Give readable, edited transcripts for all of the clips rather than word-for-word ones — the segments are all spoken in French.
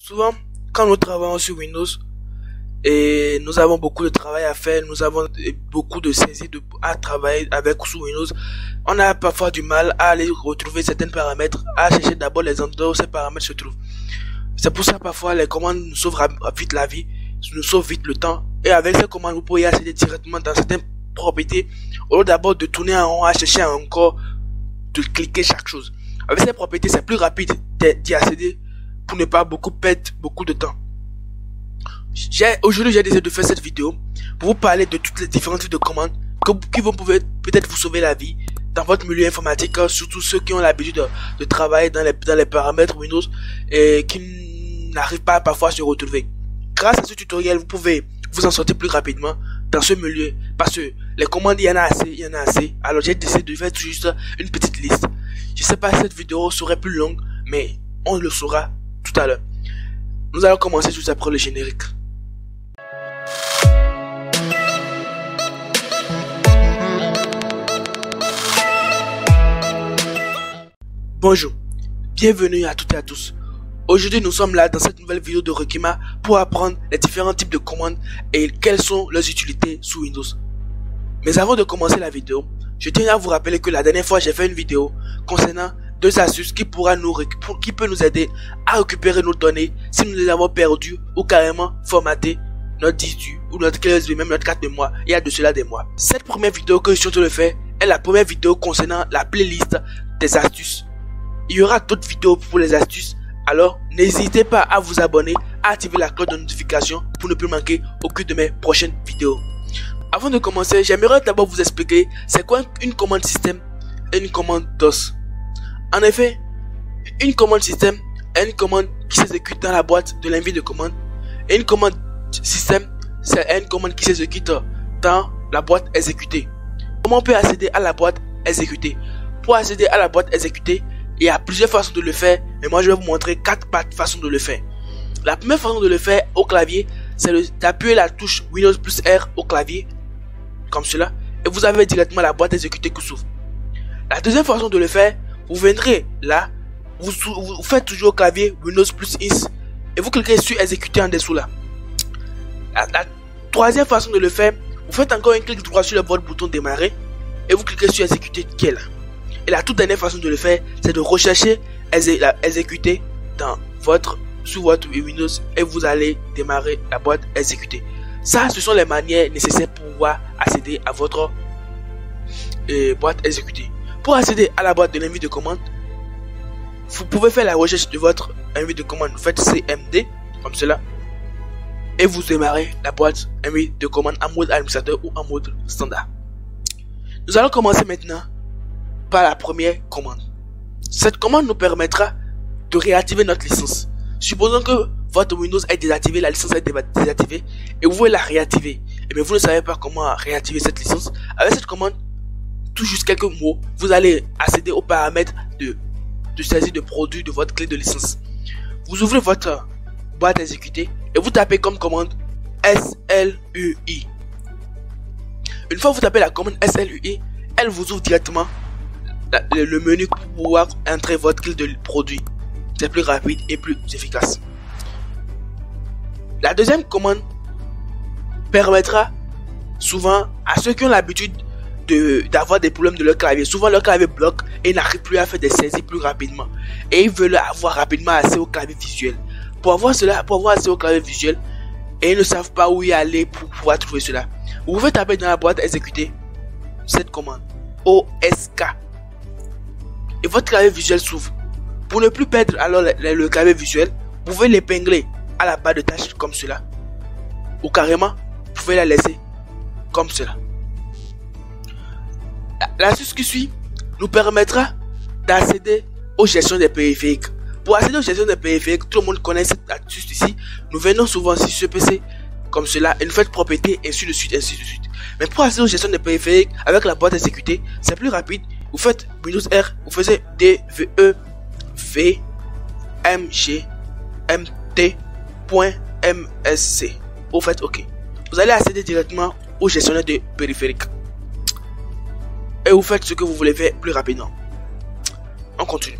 Souvent, quand nous travaillons sur Windows et nous avons beaucoup de travail à faire, nous avons beaucoup de saisies à travailler avec sous Windows, on a parfois du mal à aller retrouver certains paramètres, à chercher d'abord les endroits où ces paramètres se trouvent. C'est pour ça parfois les commandes nous sauvent vite la vie, nous sauvent vite le temps, et avec ces commandes vous pouvez accéder directement dans certaines propriétés au lieu d'abord de tourner en rond à chercher encore de cliquer chaque chose. Avec ces propriétés, c'est plus rapide d'y accéder pour ne pas perdre beaucoup de temps. Aujourd'hui, j'ai décidé de faire cette vidéo pour vous parler de toutes les différents types de commandes qui vont peut-être vous sauver la vie dans votre milieu informatique, surtout ceux qui ont l'habitude de travailler dans les paramètres Windows et qui n'arrivent pas parfois à se retrouver. Grâce à ce tutoriel, vous pouvez vous en sortir plus rapidement dans ce milieu parce que les commandes, il y en a assez. Alors j'ai décidé de faire juste une petite liste. Je sais pas si cette vidéo serait plus longue, mais on le saura tout à l'heure. Nous allons commencer juste après le générique. Bonjour, bienvenue à toutes et à tous. Aujourd'hui nous sommes là dans cette nouvelle vidéo de Rukima pour apprendre les différents types de commandes et quelles sont leurs utilités sous Windows. Mais avant de commencer la vidéo, je tiens à vous rappeler que la dernière fois j'ai fait une vidéo concernant deux astuces qui peut nous aider à récupérer nos données si nous les avons perdues ou carrément formater notre disque dur ou notre clé USB, même notre carte mémoire il y a de cela des mois. Cette première vidéo que je suis en train de faire est la première vidéo concernant la playlist des astuces. Il y aura d'autres vidéos pour les astuces, alors n'hésitez pas à vous abonner, à activer la cloche de notification pour ne plus manquer aucune de mes prochaines vidéos. Avant de commencer, j'aimerais d'abord vous expliquer c'est quoi une commande système et une commande DOS. En effet, une commande système est une commande qui s'exécute dans la boîte de l'invite de commande et une commande système c'est une commande qui s'exécute dans la boîte exécutée. Comment on peut accéder à la boîte exécutée? Pour accéder à la boîte exécutée, il y a plusieurs façons de le faire, mais moi je vais vous montrer 4 façons de le faire. La première façon de le faire au clavier, c'est d'appuyer la touche Windows plus R au clavier, comme cela, et vous avez directement la boîte exécutée qui s'ouvre. La deuxième façon de le faire, vous viendrez là, vous faites toujours au clavier Windows plus X, et vous cliquez sur exécuter en dessous là. La troisième façon de le faire, vous faites encore un clic droit sur votre bouton démarrer, et vous cliquez sur exécuter qui est là. Et la toute dernière façon de le faire, c'est de rechercher exécuter sur votre Windows et vous allez démarrer la boîte exécutée. Ça, ce sont les manières nécessaires pour pouvoir accéder à votre boîte exécutée. Pour accéder à la boîte de l'invite de commande, vous pouvez faire la recherche de votre invite de commande. Vous faites CMD comme cela et vous démarrez la boîte invite de commande en mode administrateur ou en mode standard. Nous allons commencer maintenant par la première commande. Cette commande nous permettra de réactiver notre licence. Supposons que votre Windows est désactivé, la licence est désactivée et vous voulez la réactiver. Et bien vous ne savez pas comment réactiver cette licence. Avec cette commande, tout juste quelques mots, vous allez accéder aux paramètres de saisie de produit de votre clé de licence. Vous ouvrez votre boîte exécutée et vous tapez comme commande SLUI. Une fois que vous tapez la commande SLUI, elle vous ouvre directement le menu pour pouvoir entrer votre clé de produit. C'est plus rapide et plus efficace. La deuxième commande permettra souvent à ceux qui ont l'habitude d'avoir des problèmes de leur clavier. Souvent leur clavier bloque et n'arrive plus à faire des saisies plus rapidement. Et ils veulent avoir rapidement accès au clavier visuel. Pour avoir accès au clavier visuel, et ils ne savent pas où y aller pour pouvoir trouver cela. Vous pouvez taper dans la boîte exécutée cette commande OSK. Et votre clavier visuel s'ouvre. Pour ne plus perdre alors le clavier visuel, vous pouvez l'épingler à la barre de tâches comme cela. Ou carrément, vous pouvez la laisser comme cela. L'astuce qui suit nous permettra d'accéder aux gestions des périphériques. Pour accéder aux gestions des périphériques, tout le monde connaît cette astuce ici. Nous venons souvent sur ce PC comme cela et nous faites propriété ainsi de suite, ainsi de suite. Mais pour accéder aux gestions des périphériques avec la boîte exécutée, c'est plus rapide. Vous faites Windows R, vous faites DVE V MG MT.MSC. Vous faites OK. Vous allez accéder directement au gestionnaire de périphériques. Et vous faites ce que vous voulez faire plus rapidement. On continue.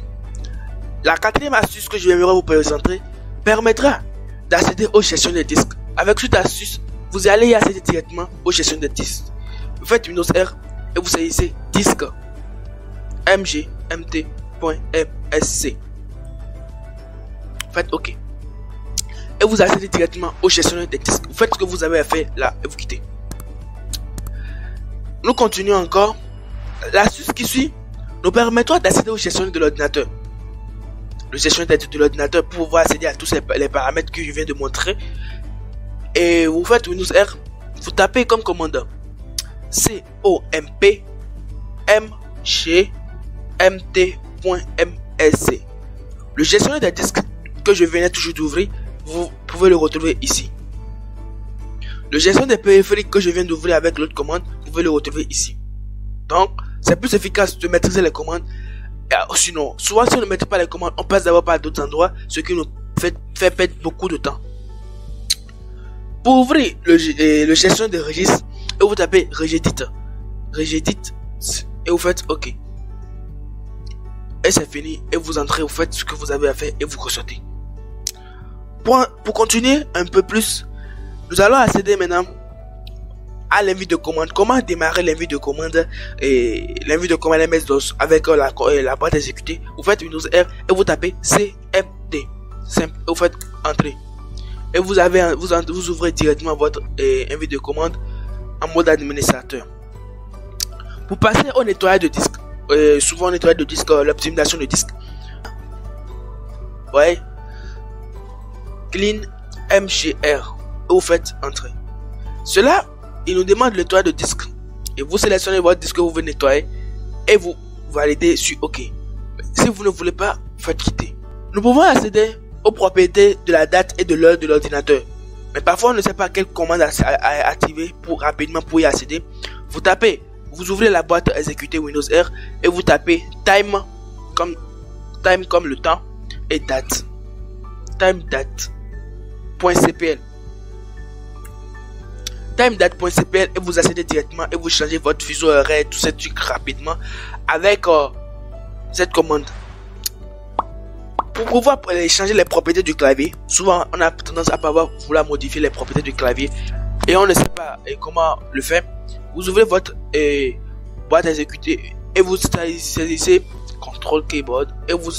La quatrième astuce que je vais vous présenter permettra d'accéder aux gestions de disques. Avec cette astuce, vous allez y accéder directement aux gestions de disques. Vous faites Windows R et vous saisissez disque mgmt.msc. Faites OK. Et vous accédez directement au gestionnaire des disques. Vous faites ce que vous avez à faire là et vous quittez. Nous continuons encore. L'astuce qui suit nous permettra d'accéder au gestionnaire de l'ordinateur. Le gestionnaire de l'ordinateur pour pouvoir accéder à tous les paramètres que je viens de montrer. Et vous faites Windows R. Vous tapez comme commande COMP mgmt.msc. Le gestionnaire des disques que je venais toujours d'ouvrir, vous pouvez le retrouver ici. Le gestionnaire des périphériques que je viens d'ouvrir avec l'autre commande, vous pouvez le retrouver ici. Donc, c'est plus efficace de maîtriser les commandes. Sinon, souvent si on ne met pas les commandes, on passe d'abord par d'autres endroits, ce qui nous fait perdre beaucoup de temps. Pour ouvrir le gestionnaire de registre, et vous tapez regedit, et vous faites OK. Et c'est fini, et vous entrez, vous faites ce que vous avez à faire et vous ressortez. Pour continuer un peu plus, nous allons accéder maintenant à l'invite de commande. Comment démarrer l'invite de commande et l'invite de commande MS-DOS avec la boîte exécutée. Vous faites Windows R et vous tapez CMD. Simple. Et vous faites entrer. Et vous ouvrez directement votre invite de commande en mode administrateur. Vous passez au nettoyage de disque. Souvent, nettoyage de disque, l'optimisation de disque. Ouais. Clean MGR. Et vous faites entrer. Cela, il nous demande le nettoyage de disque. Et vous sélectionnez votre disque que vous voulez nettoyer. Et vous validez sur OK. Si vous ne voulez pas, faites quitter. Nous pouvons accéder aux propriétés de la date et de l'heure de l'ordinateur. Mais parfois, on ne sait pas quelle commande activer pour rapidement pour y accéder. Vous tapez, vous ouvrez la boîte exécutée Windows R et vous tapez time comme le temps et date. TimeDate.cpl. TimeDate.cpl et vous accédez directement et vous changez votre fuseau horaire, tout ces trucs rapidement avec cette commande. Pour pouvoir changer les propriétés du clavier, souvent on a tendance à vouloir modifier les propriétés du clavier et on ne sait pas comment le faire. Vous ouvrez votre boîte exécutée et vous saisissez CTRL keyboard et vous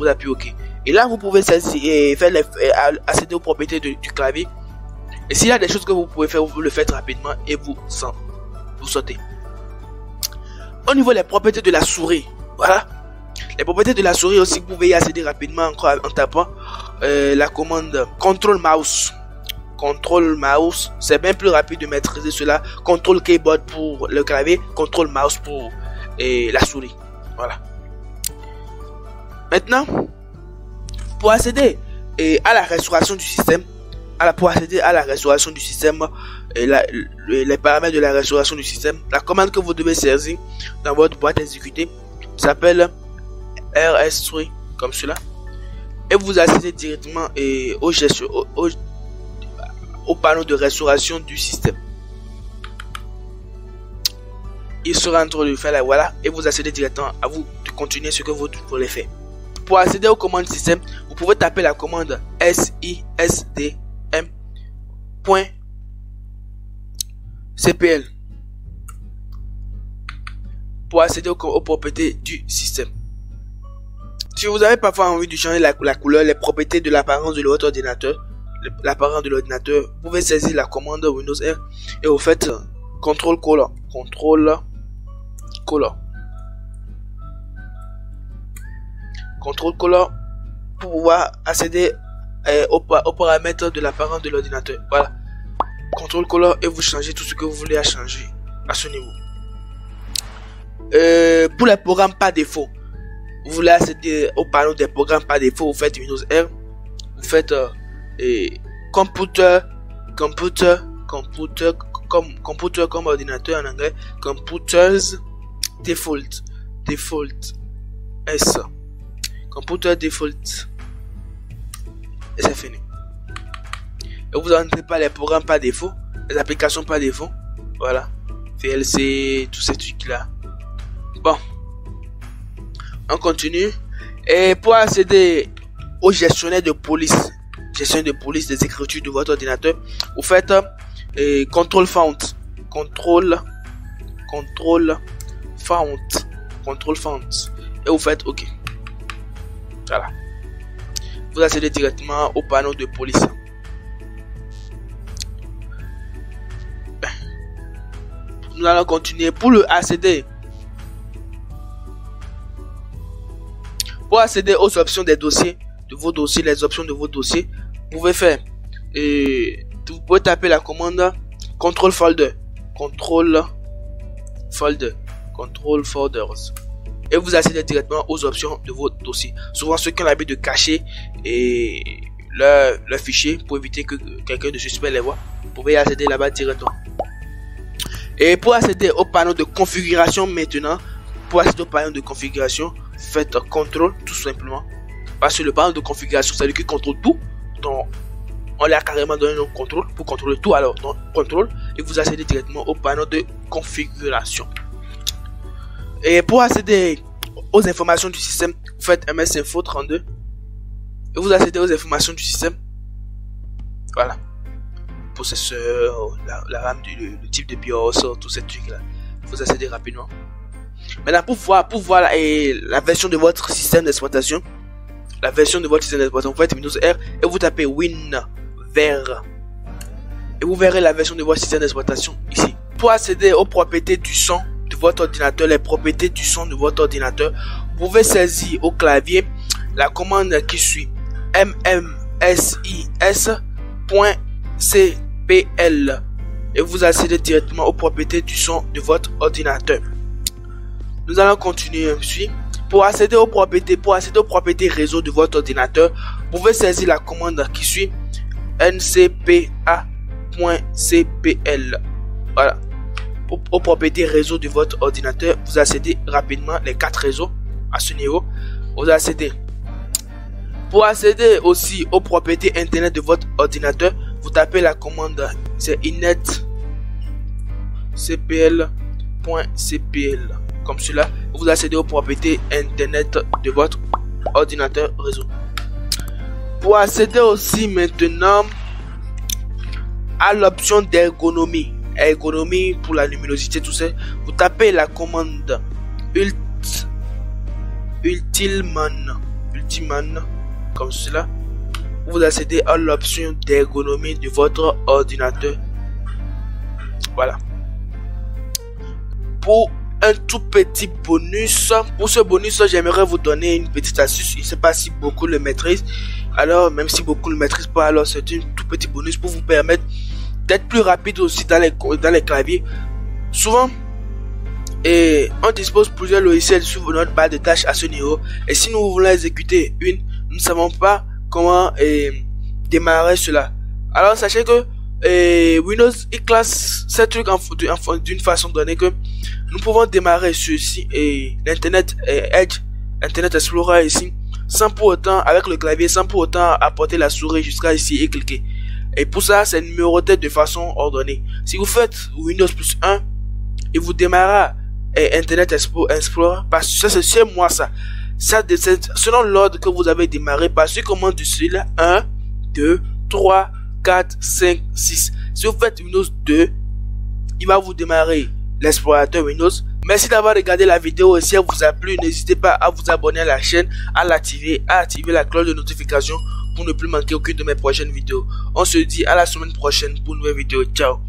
appuyez OK. Et là vous pouvez accéder aux propriétés du clavier. Et s'il y a des choses que vous pouvez faire, vous le faites rapidement et vous sautez. Au niveau des propriétés de la souris, voilà. Les propriétés de la souris aussi, vous pouvez y accéder rapidement encore en tapant la commande Control Mouse. Control Mouse, c'est bien plus rapide de maîtriser cela. Control Keyboard pour le clavier, Control Mouse pour la souris. Voilà. Maintenant, pour accéder à la restauration du système, les paramètres de la restauration du système, la commande que vous devez saisir dans votre boîte exécutée s'appelle rs3 comme cela et vous accédez directement au panneau de restauration du système. Il sera en train de faire la voilà et vous accédez directement à vous de continuer ce que vous voulez faire. Pour accéder aux commandes système, vous pouvez taper la commande system.cpl pour accéder aux propriétés du système. Si vous avez parfois envie de changer la couleur, les propriétés de l'apparence de votre ordinateur, vous pouvez saisir la commande Windows R et vous faites CTRL color pour pouvoir accéder aux paramètres de l'apparence de l'ordinateur. Voilà. CTRL color et vous changez tout ce que vous voulez à changer à ce niveau. Pour les programmes par défaut, vous voulez accéder au panneau des programmes par défaut, vous faites Windows R, vous faites computer comme ordinateur en anglais, computers default S, computer default et c'est fini. Et vous n'entrez pas les programmes par défaut, les applications par défaut, voilà, VLC, tous ces trucs là. Bon, on continue. Et pour accéder au gestionnaire de police gestion de police des écritures de votre ordinateur, vous faites control font, control font, et vous faites OK. Voilà. Vous accédez directement au panneau de police. Nous allons continuer pour le accéder. Pour accéder aux options des dossiers, de vos dossiers, les options de vos dossiers, vous pouvez faire vous pouvez taper la commande control folders et vous accédez directement aux options de vos dossiers. Souvent ceux qui ont l'habitude de cacher leur fichier pour éviter que quelqu'un de suspect les voit, vous pouvez accéder là-bas directement. Et pour accéder au panneau de configuration maintenant, faites contrôle tout simplement. Parce que le panneau de configuration, c'est lui qui contrôle tout. Donc, on lui a carrément donné un contrôle pour contrôler tout. Alors, donc, contrôle, et vous accédez directement au panneau de configuration. Et pour accéder aux informations du système, vous faites MS Info 32. Et vous accédez aux informations du système. Voilà. Processeur, la RAM, le type de BIOS, tous ces trucs-là. Vous accédez rapidement. Maintenant, pour voir la version de votre système d'exploitation, vous faites Windows R et vous tapez WinVer. Et vous verrez la version de votre système d'exploitation ici. Pour accéder aux propriétés du son de votre ordinateur, vous pouvez saisir au clavier la commande qui suit mmsis.cpl et vous accédez directement aux propriétés du son de votre ordinateur. Nous allons continuer ensuite. Pour accéder aux propriétés réseau de votre ordinateur, vous pouvez saisir la commande qui suit ncpa.cpl. Voilà. Aux propriétés réseau de votre ordinateur, vous accédez rapidement les 4 réseaux à ce niveau. Vous accédez. Pour accéder aussi aux propriétés internet de votre ordinateur, vous tapez la commande, c'est inetcpl.cpl. Comme cela, vous accédez aux propriétés internet de votre ordinateur réseau. Pour accéder aussi maintenant à l'option d'ergonomie, pour la luminosité, tout ça, vous tapez la commande Ultiman, comme cela. Vous accédez à l'option d'ergonomie de votre ordinateur. Voilà. Pour un tout petit bonus. Pour ce bonus, j'aimerais vous donner une petite astuce. Je ne sais pas si beaucoup le maîtrisent. Alors, même si beaucoup ne le maîtrisent pas, alors c'est un tout petit bonus pour vous permettre d'être plus rapide aussi dans les claviers. Souvent, on dispose plusieurs logiciels sur notre barre de tâches à ce niveau. Et si nous voulons exécuter nous ne savons pas comment démarrer cela. Alors, sachez que Windows classe ces trucs d'une façon donnée que nous pouvons démarrer ceci et l'Internet Edge, Internet Explorer ici, sans pour autant, avec le clavier, sans pour autant apporter la souris jusqu'à ici et cliquer. Et pour ça, c'est numéroté de façon ordonnée. Si vous faites Windows plus 1, il vous démarrera Internet Explorer, parce que c'est chez moi ça. Selon l'ordre que vous avez démarré, parce que commande du style 1, 2, 3, 4, 5, 6. Si vous faites Windows 2, il va vous démarrer l'explorateur Windows. Merci d'avoir regardé la vidéo. Et si elle vous a plu, n'hésitez pas à vous abonner à la chaîne, à l'activer, à activer la cloche de notification pour ne plus manquer aucune de mes prochaines vidéos. On se dit à la semaine prochaine pour une nouvelle vidéo. Ciao.